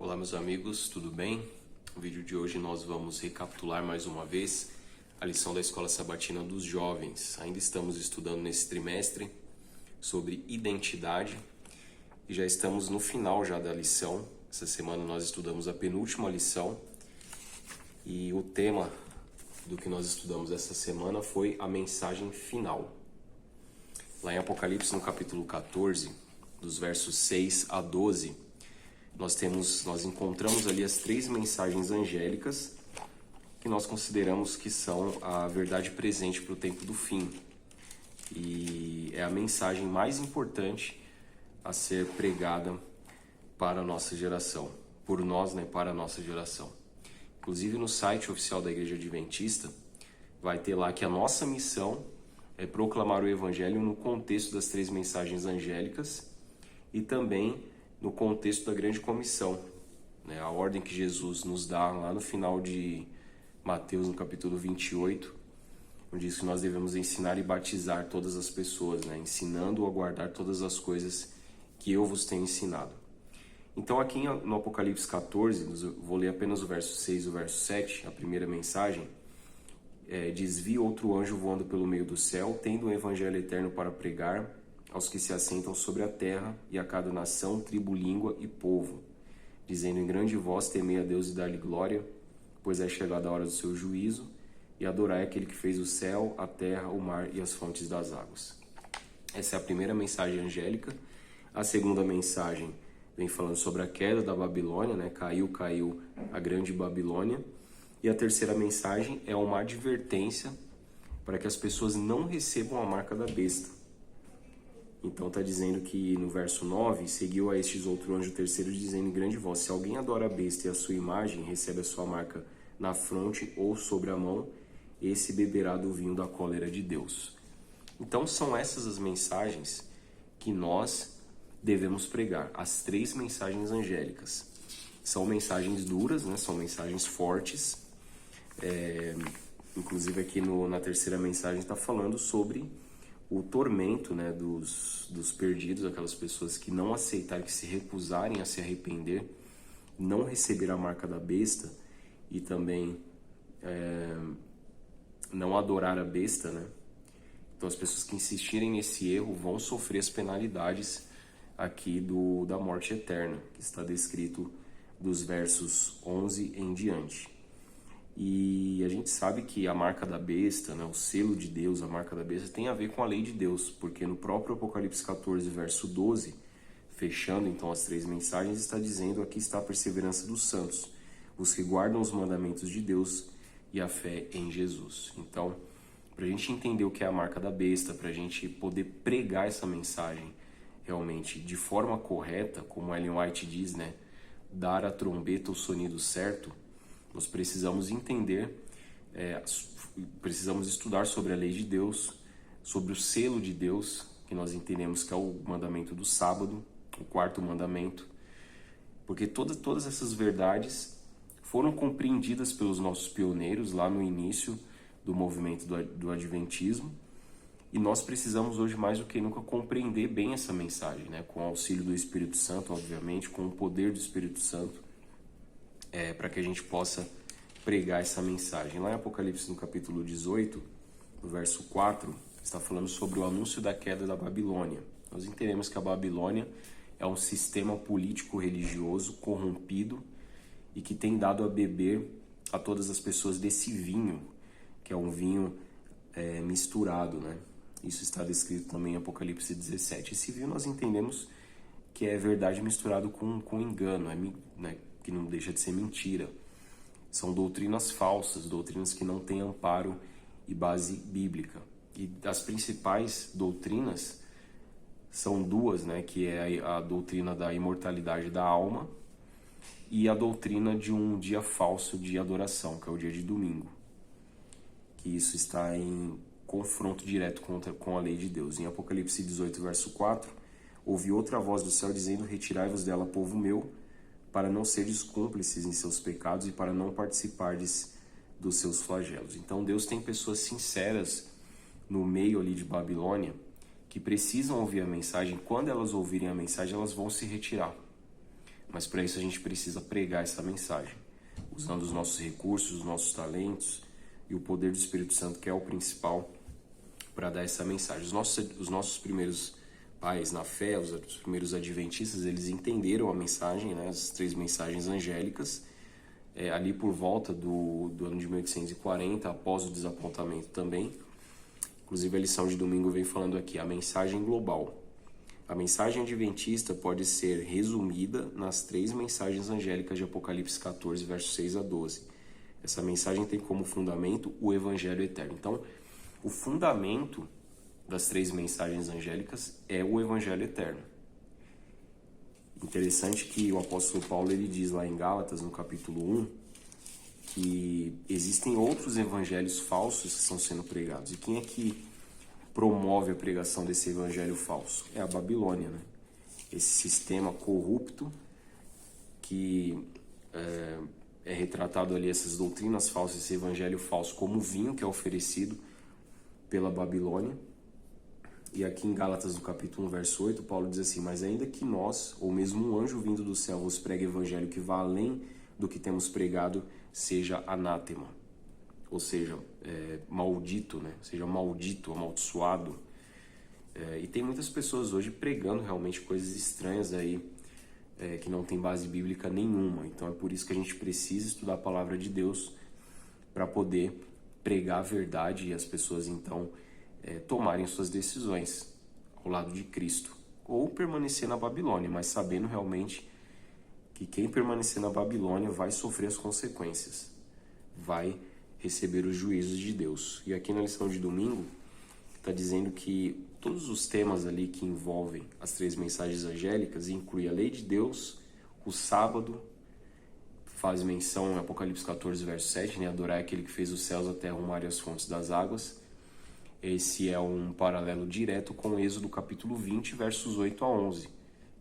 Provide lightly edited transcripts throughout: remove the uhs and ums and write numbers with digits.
Olá meus amigos, tudo bem? No vídeo de hoje nós vamos recapitular mais uma vez a lição da Escola Sabatina dos Jovens. Ainda estamos estudando nesse trimestre sobre identidade e já estamos no final já da lição. Essa semana nós estudamos a penúltima lição e o tema do que nós estudamos essa semana foi a mensagem final. Lá em Apocalipse, no capítulo 14, dos versos 6 a 12, nós encontramos ali as 3 mensagens angélicas que nós consideramos que são a verdade presente para o tempo do fim. E é a mensagem mais importante a ser pregada para a nossa geração, por nós, para a nossa geração. Inclusive no site oficial da Igreja Adventista vai ter lá que a nossa missão é proclamar o Evangelho no contexto das 3 mensagens angélicas e também no contexto da grande comissão, a ordem que Jesus nos dá lá no final de Mateus, no capítulo 28, onde diz que nós devemos ensinar e batizar todas as pessoas, ensinando a guardar todas as coisas que eu vos tenho ensinado. Então aqui no Apocalipse 14, vou ler apenas o verso 6 e o verso 7, a primeira mensagem, diz: Vi outro anjo voando pelo meio do céu, tendo um evangelho eterno para pregar aos que se assentam sobre a terra e a cada nação, tribo, língua e povo, dizendo em grande voz: temei a Deus e dá-lhe glória, pois é chegada a hora do seu juízo, e adorai aquele que fez o céu, a terra, o mar e as fontes das águas. Essa é a primeira mensagem angélica. A segunda mensagem vem falando sobre a queda da Babilônia, caiu a grande Babilônia. E a terceira mensagem é uma advertência para que as pessoas não recebam a marca da besta. Então está dizendo que no verso 9, seguiu a estes outro anjo terceiro, dizendo em grande voz: se alguém adora a besta e a sua imagem, recebe a sua marca na fronte ou sobre a mão, esse beberá do vinho da cólera de Deus. Então são essas as mensagens que nós devemos pregar, as 3 mensagens angélicas. São mensagens duras, são mensagens fortes. Inclusive aqui na terceira mensagem está falando sobre o tormento dos perdidos, aquelas pessoas que não aceitarem, que se recusarem a se arrepender, não receber a marca da besta e também não adorar a besta, Então as pessoas que insistirem nesse erro vão sofrer as penalidades aqui da morte eterna, que está descrito dos versos 11 em diante. E a gente sabe que a marca da besta, o selo de Deus, a marca da besta, tem a ver com a lei de Deus, porque no próprio Apocalipse 14, verso 12, fechando então as 3 mensagens, está dizendo: aqui está a perseverança dos santos, os que guardam os mandamentos de Deus e a fé em Jesus. Então, para a gente entender o que é a marca da besta, para a gente poder pregar essa mensagem realmente de forma correta, como Ellen White diz, dar a trombeta o sonido certo, nós precisamos entender, precisamos estudar sobre a lei de Deus, sobre o selo de Deus, que nós entendemos que é o mandamento do sábado, o 4º mandamento, porque todas essas verdades foram compreendidas pelos nossos pioneiros lá no início do movimento do Adventismo, e nós precisamos hoje mais do que nunca compreender bem essa mensagem, com o auxílio do Espírito Santo, obviamente, com o poder do Espírito Santo, para que a gente possa pregar essa mensagem. Lá em Apocalipse, no capítulo 18, no verso 4, está falando sobre o anúncio da queda da Babilônia. Nós entendemos que a Babilônia é um sistema político-religioso corrompido e que tem dado a beber a todas as pessoas desse vinho, que é um vinho misturado, Isso está descrito também em Apocalipse 17. Esse vinho nós entendemos que é verdade misturado com engano, que não deixa de ser mentira. São doutrinas falsas, doutrinas que não têm amparo e base bíblica. E as principais doutrinas são 2, que é a doutrina da imortalidade da alma e a doutrina de um dia falso de adoração, que é o dia de domingo. Que isso está em confronto direto com a lei de Deus. Em Apocalipse 18, verso 4, ouvi outra voz do céu dizendo: retirai-vos dela, povo meu, para não seres cúmplices em seus pecados e para não participardes dos seus flagelos. Então Deus tem pessoas sinceras no meio ali de Babilônia que precisam ouvir a mensagem. Quando elas ouvirem a mensagem, elas vão se retirar. Mas para isso a gente precisa pregar essa mensagem, usando os nossos recursos, os nossos talentos e o poder do Espírito Santo, que é o principal, para dar essa mensagem. Os nossos primeiros pais na fé, os primeiros adventistas, eles entenderam a mensagem, né, as 3 mensagens angélicas, ali por volta do ano de 1840, após o desapontamento também. Inclusive a lição de domingo vem falando aqui, a mensagem global. A mensagem adventista pode ser resumida nas 3 mensagens angélicas de Apocalipse 14, versos 6 a 12. Essa mensagem tem como fundamento o Evangelho eterno. Então, o fundamento das 3 mensagens angélicas é o Evangelho eterno. Interessante que o apóstolo Paulo ele diz lá em Gálatas, no capítulo 1, que existem outros evangelhos falsos que estão sendo pregados. E quem é que promove a pregação desse evangelho falso? É a Babilônia, né? Esse sistema corrupto que é retratado ali, essas doutrinas falsas, esse evangelho falso como vinho que é oferecido pela Babilônia. E aqui em Gálatas, no capítulo 1, verso 8, Paulo diz assim: mas ainda que nós, ou mesmo um anjo vindo do céu, vos pregue evangelho que vá além do que temos pregado, seja anátema. Ou seja, maldito, né? Seja maldito, amaldiçoado. E tem muitas pessoas hoje pregando realmente coisas estranhas aí, que não tem base bíblica nenhuma. Então é por isso que a gente precisa estudar a palavra de Deus para poder pregar a verdade e as pessoas então tomarem suas decisões ao lado de Cristo, ou permanecer na Babilônia, mas sabendo realmente que quem permanecer na Babilônia vai sofrer as consequências, vai receber os juízos de Deus. E aqui na lição de domingo está dizendo que todos os temas ali que envolvem as 3 mensagens angélicas incluem a lei de Deus, o sábado, faz menção em Apocalipse 14, verso 7, né? Adorar aquele que fez os céus, a terra, o mar e as fontes das águas. Esse é um paralelo direto com Êxodo capítulo 20, versos 8 a 11,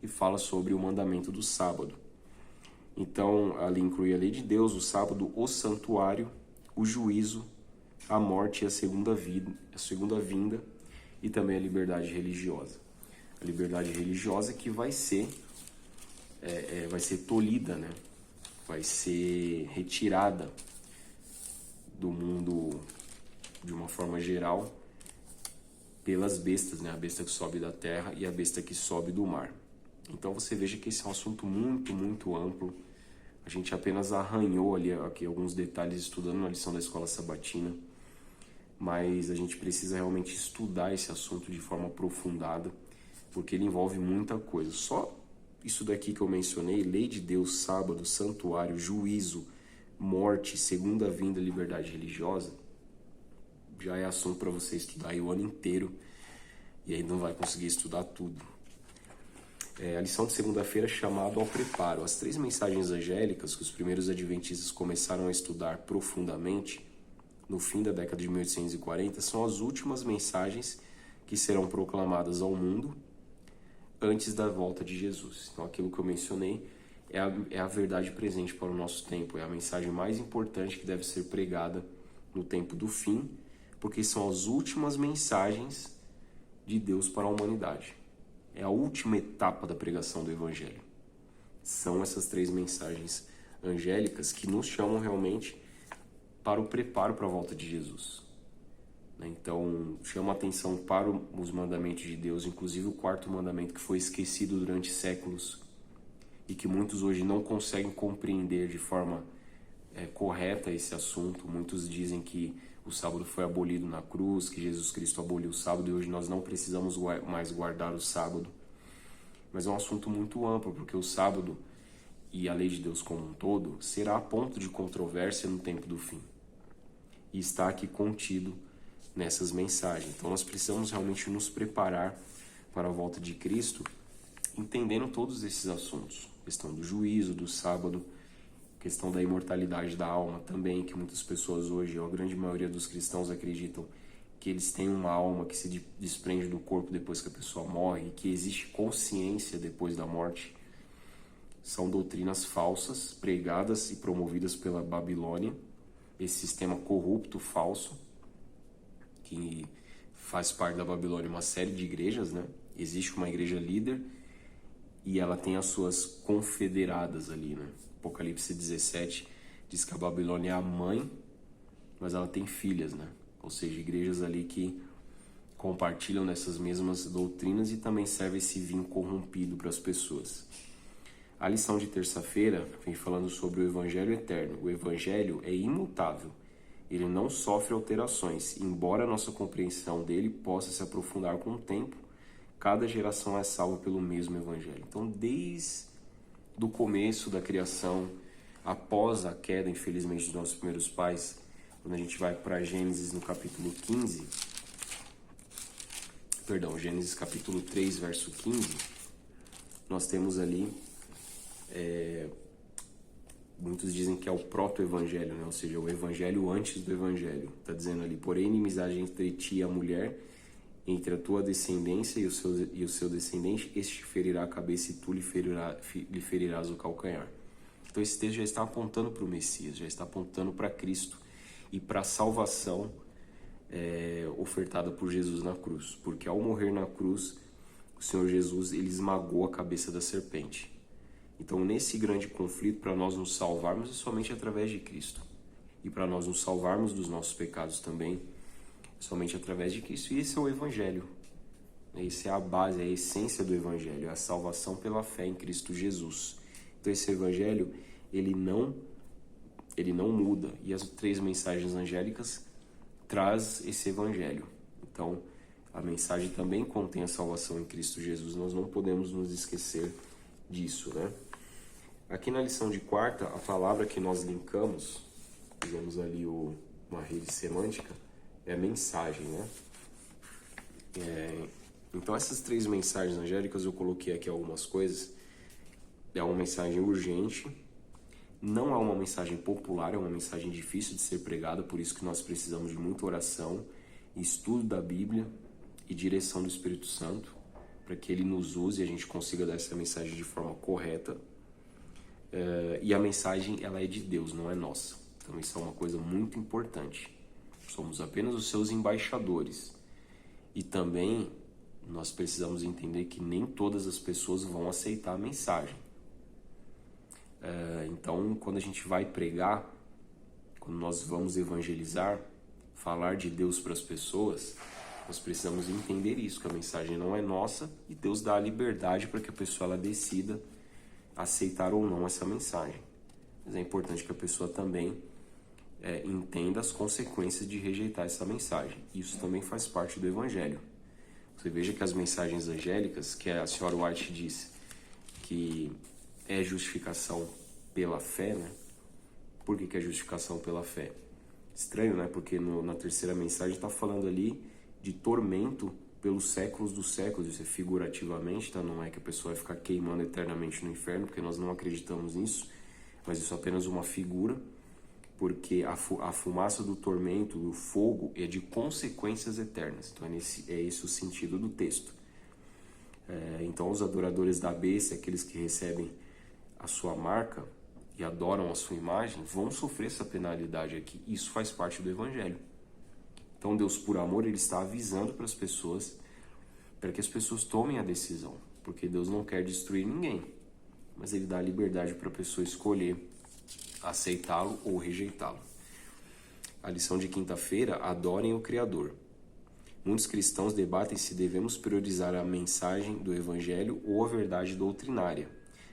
e fala sobre o mandamento do sábado. Então, ali inclui a lei de Deus, o sábado, o santuário, o juízo, a morte e a segunda vinda, e também a liberdade religiosa. A liberdade religiosa que vai ser tolhida, né? Vai ser retirada do mundo de uma forma geral pelas bestas, né? A besta que sobe da terra e a besta que sobe do mar. Então você veja que esse é um assunto muito, muito amplo. A gente apenas arranhou ali aqui alguns detalhes estudando na lição da escola sabatina, mas a gente precisa realmente estudar esse assunto de forma aprofundada, porque ele envolve muita coisa. Só isso daqui que eu mencionei, lei de Deus, sábado, santuário, juízo, morte, segunda vinda, liberdade religiosa, já é assunto para você estudar aí o ano inteiro e aí não vai conseguir estudar tudo. A lição de segunda-feira é chamada ao preparo. As 3 mensagens angélicas que os primeiros adventistas começaram a estudar profundamente no fim da década de 1840 são as últimas mensagens que serão proclamadas ao mundo antes da volta de Jesus. Então aquilo que eu mencionei é a verdade presente para o nosso tempo, é a mensagem mais importante que deve ser pregada no tempo do fim, porque são as últimas mensagens de Deus para a humanidade. É a última etapa da pregação do Evangelho. São essas 3 mensagens angélicas que nos chamam realmente para o preparo para a volta de Jesus. Então, chama a atenção para os mandamentos de Deus, inclusive o 4º mandamento que foi esquecido durante séculos e que muitos hoje não conseguem compreender de forma correta esse assunto. Muitos dizem que o sábado foi abolido na cruz, que Jesus Cristo aboliu o sábado e hoje nós não precisamos mais guardar o sábado. Mas é um assunto muito amplo, porque o sábado e a lei de Deus como um todo será ponto de controvérsia no tempo do fim. E está aqui contido nessas mensagens. Então nós precisamos realmente nos preparar para a volta de Cristo, entendendo todos esses assuntos. Questão do juízo, do sábado, questão da imortalidade da alma também, que muitas pessoas hoje, a grande maioria dos cristãos acreditam que eles têm uma alma que se desprende do corpo depois que a pessoa morre, que existe consciência depois da morte. São doutrinas falsas, pregadas e promovidas pela Babilônia, esse sistema corrupto, falso, que faz parte da Babilônia uma série de igrejas, né? Existe uma igreja líder e ela tem as suas confederadas ali, né? Apocalipse 17 diz que a Babilônia é a mãe, mas ela tem filhas, né? Ou seja, igrejas ali que compartilham dessas mesmas doutrinas e também serve esse vinho corrompido para as pessoas. A lição de terça-feira vem falando sobre o Evangelho eterno. O Evangelho é imutável. Ele não sofre alterações. Embora a nossa compreensão dele possa se aprofundar com o tempo, cada geração é salva pelo mesmo Evangelho. Então, desde o começo da criação, após a queda, infelizmente, dos nossos primeiros pais, quando a gente vai para Gênesis no capítulo 15, Gênesis capítulo 3, verso 15, nós temos ali, muitos dizem que é o proto-evangelho, né? Ou seja, o evangelho antes do evangelho. Está dizendo ali, porém, inimizade entre ti e a mulher, entre a tua descendência e o seu descendente, este te ferirá a cabeça e tu lhe ferirás o calcanhar. Então esse texto já está apontando para o Messias, já está apontando para Cristo e para a salvação ofertada por Jesus na cruz. Porque ao morrer na cruz, o Senhor Jesus ele esmagou a cabeça da serpente. Então nesse grande conflito, para nós nos salvarmos é somente através de Cristo. E para nós nos salvarmos dos nossos pecados também, é somente através de Cristo. E esse é o Evangelho. Essa é a base, é a essência do Evangelho, é a salvação pela fé em Cristo Jesus. Então esse Evangelho, ele não muda. E as 3 mensagens angélicas traz esse Evangelho. Então a mensagem também contém a salvação em Cristo Jesus. Nós não podemos nos esquecer disso, né? Aqui na lição de quarta, a palavra que nós linkamos, fizemos ali uma rede semântica, é a mensagem, né? Então essas 3 mensagens angélicas, eu coloquei aqui algumas coisas. É uma mensagem urgente, não é uma mensagem popular, é uma mensagem difícil de ser pregada, por isso que nós precisamos de muita oração, estudo da Bíblia e direção do Espírito Santo, para que ele nos use e a gente consiga dar essa mensagem de forma correta. E a mensagem, ela é de Deus, não é nossa. Então isso é uma coisa muito importante. Somos apenas os seus embaixadores. E também nós precisamos entender que nem todas as pessoas vão aceitar a mensagem. Então, quando a gente vai pregar, quando nós vamos evangelizar, falar de Deus para as pessoas, nós precisamos entender isso, que a mensagem não é nossa e Deus dá a liberdade para que a pessoa ela decida aceitar ou não essa mensagem. Mas é importante que a pessoa também entenda as consequências de rejeitar essa mensagem. Isso também faz parte do Evangelho. Você veja que as mensagens angélicas, que a senhora White disse que é justificação pela fé, né? Por que é justificação pela fé? Estranho, né? Porque na terceira mensagem está falando ali de tormento pelos séculos dos séculos. Isso é figurativamente, tá? Não é que a pessoa vai ficar queimando eternamente no inferno, porque nós não acreditamos nisso, mas isso é apenas uma figura, porque a fumaça do tormento, do fogo, é de consequências eternas. Então é esse o sentido do texto. Então os adoradores da besta, aqueles que recebem a sua marca e adoram a sua imagem, vão sofrer essa penalidade aqui. Isso faz parte do Evangelho. Então Deus, por amor, ele está avisando para as pessoas, para que as pessoas tomem a decisão, porque Deus não quer destruir ninguém, mas ele dá a liberdade para a pessoa escolher aceitá-lo ou rejeitá-lo. A lição de quinta-feira, adorem o Criador. Muitos cristãos debatem se devemos priorizar a mensagem do Evangelho ou a verdade doutrinária.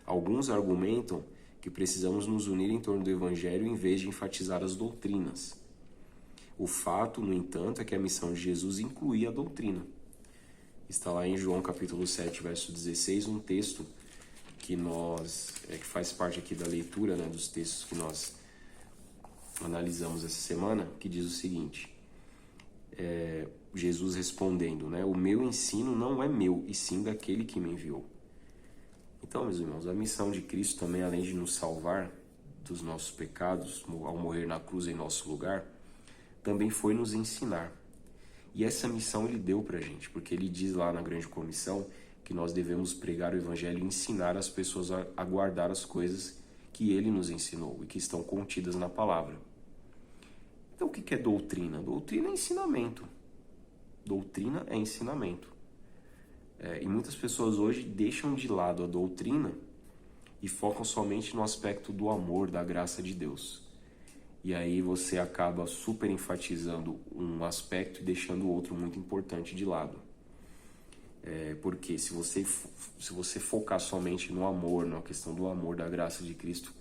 Alguns argumentam que precisamos nos unir em torno do Evangelho em vez de enfatizar as doutrinas. O fato, no entanto, é que a missão de Jesus incluía a doutrina. Está lá em João capítulo 7, verso 16, um texto que que faz parte aqui da leitura, né, dos textos que nós analisamos essa semana, que diz o seguinte, Jesus respondendo, né, o meu ensino não é meu, e sim daquele que me enviou. Então, meus irmãos, a missão de Cristo também, além de nos salvar dos nossos pecados, ao morrer na cruz em nosso lugar, também foi nos ensinar. E essa missão ele deu pra gente, porque ele diz lá na grande comissão que nós devemos pregar o Evangelho e ensinar as pessoas a guardar as coisas que ele nos ensinou e que estão contidas na palavra. Então o que é doutrina? Doutrina é ensinamento. Doutrina é ensinamento. E muitas pessoas hoje deixam de lado a doutrina e focam somente no aspecto do amor, da graça de Deus. E aí você acaba super enfatizando um aspecto e deixando o outro muito importante de lado. Porque se você focar somente no amor, na questão do amor, da graça de Cristo,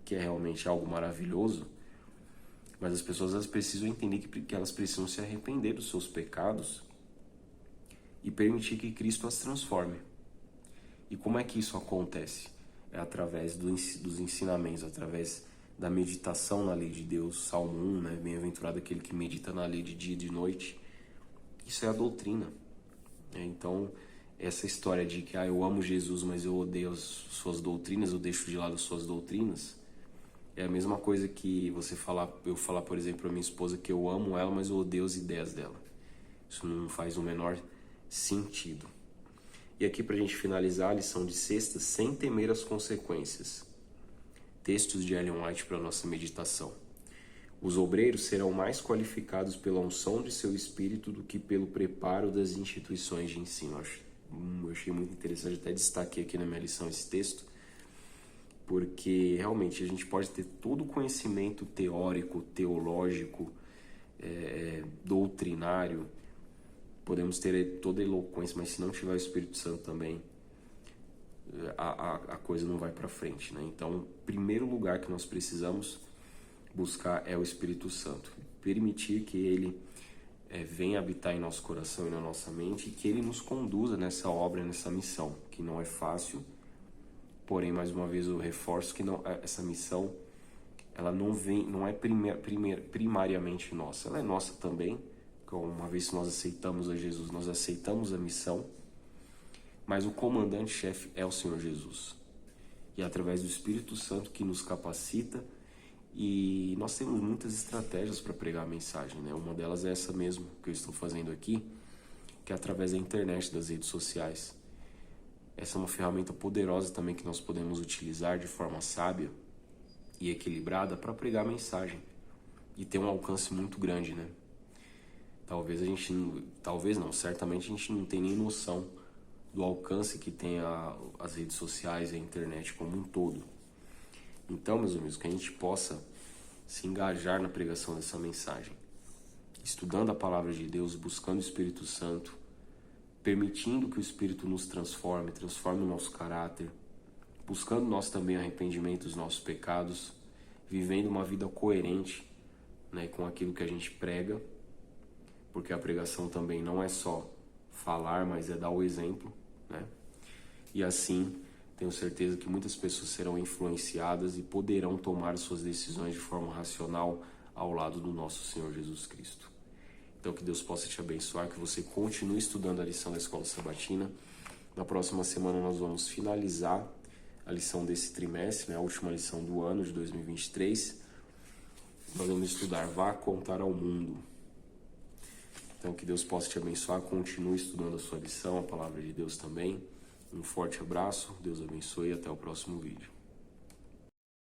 que é realmente algo maravilhoso, mas as pessoas elas precisam entender que elas precisam se arrepender dos seus pecados e permitir que Cristo as transforme. E como é que isso acontece? É através dos ensinamentos, através da meditação na lei de Deus. Salmo 1, né? Bem-aventurado aquele que medita na lei de dia e de noite. Isso é a doutrina. Então, essa história de que eu amo Jesus, mas eu odeio as suas doutrinas, eu deixo de lado as suas doutrinas, é a mesma coisa que eu falar, por exemplo, para minha esposa que eu amo ela, mas eu odeio as ideias dela. Isso não faz o menor sentido. E aqui, para a gente finalizar a lição de sexta, sem temer as consequências. Textos de Ellen White para a nossa meditação. Os obreiros serão mais qualificados pela unção de seu espírito do que pelo preparo das instituições de ensino. Eu achei muito interessante, até destaquei aqui na minha lição esse texto, porque realmente a gente pode ter todo o conhecimento teórico, teológico, doutrinário, podemos ter toda a eloquência, mas se não tiver o Espírito Santo também, a coisa não vai para frente, né? Então, o primeiro lugar que nós precisamos buscar é o Espírito Santo. Permitir que Ele venha habitar em nosso coração e na nossa mente e que Ele nos conduza nessa obra, nessa missão, que não é fácil, porém, mais uma vez eu reforço que essa missão ela não é primariamente nossa, ela é nossa também. Uma vez que nós aceitamos a Jesus, nós aceitamos a missão, mas o comandante-chefe é o Senhor Jesus. E é através do Espírito Santo que nos capacita, e nós temos muitas estratégias para pregar a mensagem, né? Uma delas é essa mesmo que eu estou fazendo aqui, que é através da internet, das redes sociais. Essa é uma ferramenta poderosa também que nós podemos utilizar de forma sábia e equilibrada para pregar a mensagem e ter um alcance muito grande, né? Certamente a gente não tem nem noção do alcance que tem as redes sociais e a internet como um todo. Então, meus amigos, que a gente possa se engajar na pregação dessa mensagem, estudando a palavra de Deus, buscando o Espírito Santo, permitindo que o Espírito nos transforme o nosso caráter, buscando nós também arrependimento dos nossos pecados, vivendo uma vida coerente, né, com aquilo que a gente prega, porque a pregação também não é só falar, mas é dar o exemplo, né? E assim, tenho certeza que muitas pessoas serão influenciadas e poderão tomar suas decisões de forma racional ao lado do nosso Senhor Jesus Cristo. Então, que Deus possa te abençoar, que você continue estudando a lição da Escola Sabatina. Na próxima semana nós vamos finalizar a lição desse trimestre, né? A última lição do ano de 2023. Nós vamos estudar Vá Contar ao Mundo. Então, que Deus possa te abençoar, continue estudando a sua lição, a palavra de Deus também. Um forte abraço, Deus abençoe e até o próximo vídeo.